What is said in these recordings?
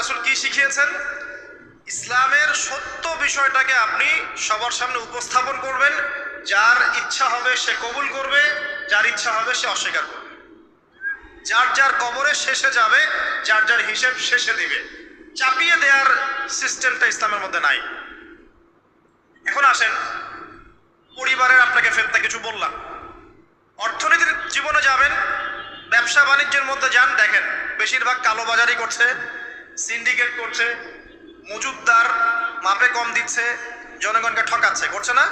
রাসূল কি শিখিয়েছেন? ইসলামের সত্য বিষয়টাকে আপনি সবার সামনে উপস্থাপন করবেন। যার ইচ্ছা হবে সে কবুল করবে, যার ইচ্ছা হবে সে অস্বীকার করবে। যার যার কবরে শেষে যাবে, যার যার হিসেব শেষে দিবে। চাপিয়ে দেওয়ার সিস্টেমটা ইসলামের মধ্যে নাই। এখন আসেন, পরিবারের আপনাকে ফেতনা কিছু বললাম, অর্থনীতির জীবনে যাবেন, ব্যবসা বাণিজ্যের মধ্যে যান, দেখেন বেশিরভাগ কালোবাজারি করছে, সিন্ডিকেট করছে, মজুদদার মাপে কম দিচ্ছে, জনগণকে ঠকাচ্ছে, করছে না?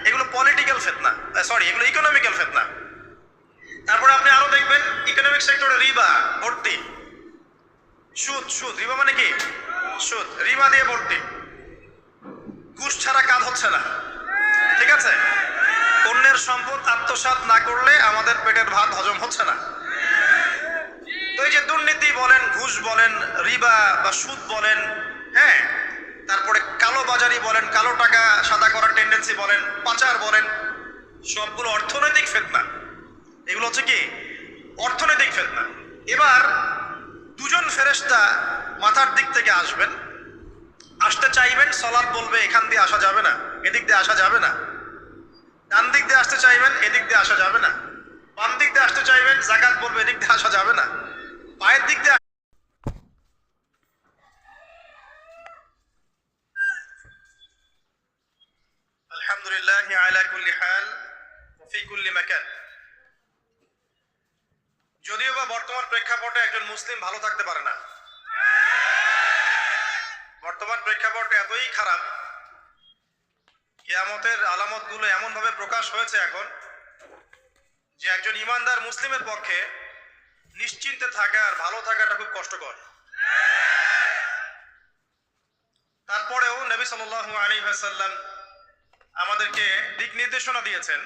এগুলো পলিটিক্যাল ফিতনা, সরি এগুলো ইকোনমিক্যাল ফিতনা। তারপরে আপনি আরো দেখবেন ইকোনমিক সেক্টরে রিবা ভর্তি, সুদ। সুদ রিবা মানে কি? সুদ, রিবা দিয়ে ভর্তি। ঘুষ ছাড়া কাজ হচ্ছে না, ঠিক আছে? অন্যের সম্পদ আত্মসাৎ না করলে আমাদের পেটের ভাত হজম হচ্ছে না। তো এই যে দুর্নীতি বলেন, ঘুষ বলেন, রিবা বা সুদ বলেন, হ্যাঁ, তারপরে কালো বাজারি বলেন, কালো টাকা সাদা করার টেন্ডেন্সি বলেন, পাচার বলেন, সবগুলো অর্থনৈতিক ফিতনা। এগুলো হচ্ছে কি? অর্থনৈতিক ফিতনা। এবার দুজন ফেরেশতা মাথার দিক থেকে আসবেন, আসতে চাইবেন, সালাত বলবে এখান দিয়ে আসা যাবে না, এদিক দিয়ে আসা যাবে না। ডান দিক দিয়ে আসতে চাইবেন, এদিক দিয়ে আসা যাবে না। বাম দিক দিয়ে আসতে চাইবেন, যাকাত বলবে এদিক দিয়ে আসা যাবে না। পায়ের দিক দিয়ে আলহামদুলিল্লাহ আলা কুল্লি হাল ওয়া ফি কুল্লি মাকান। যদিও বা বর্তমান প্রেক্ষাপটে একজন মুসলিম ভালো থাকতে পারে না। বর্তমান প্রেক্ষাপট এতই খারাপ, কিয়ামতের আলামতগুলো এমন ভাবে প্রকাশ হয়েছে এখন যে একজন ইমানদার মুসলিমের পক্ষে নিশ্চিন্তে থাকা আর ভালো থাকাটা খুব কষ্টকর। তারপরেও নবী সাল্লাল্লাহু আলাইহি ওয়াসাল্লাম আমাদেরকে দিক নির্দেশনা দিয়েছেন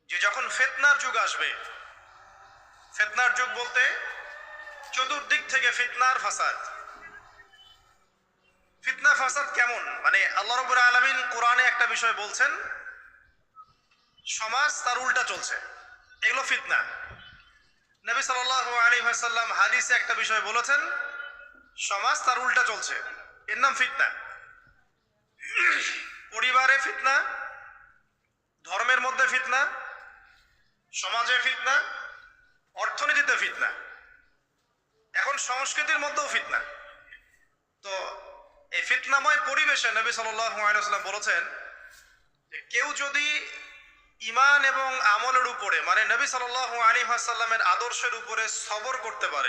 যে যখন ফিতনার যুগ আসবে, ফিতনার যুগ বলতে চতুর্দিক থেকে ফিতনার ফাসাদ। ফিতনা ফাসাদ কেমন? মানে আল্লাহ রাব্বুল আলামিন কোরআনে একটা বিষয় বলছেন, সমাজ তার উল্টা চলছে, এগুলো ফিতনা। নবী সাল্লাল্লাহু আলাইহি ওয়াসাল্লাম হাদিসে একটা বিষয় বলেছেন, সমাজ তার উল্টা চলছে, এর নাম ফিতনা। পরিবারে ফিতনা, ধর্মের মধ্যে ফিতনা, সমাজে ফিতনা, অর্থনীতিতে ফিতনা, এখন সংস্কৃতির মধ্যেও ফিতনা। তো এই ফিতনাময় পরিবেশে নবী সাল্লাল্লাহু আলাইহি ওয়াসাল্লাম বলেছেন যে কেউ যদি ঈমান এবং আমলের উপরে, মানে নবী সাল্লাল্লাহু আলাইহি ওয়াসাল্লামের আদর্শের উপরে সবর করতে পারে,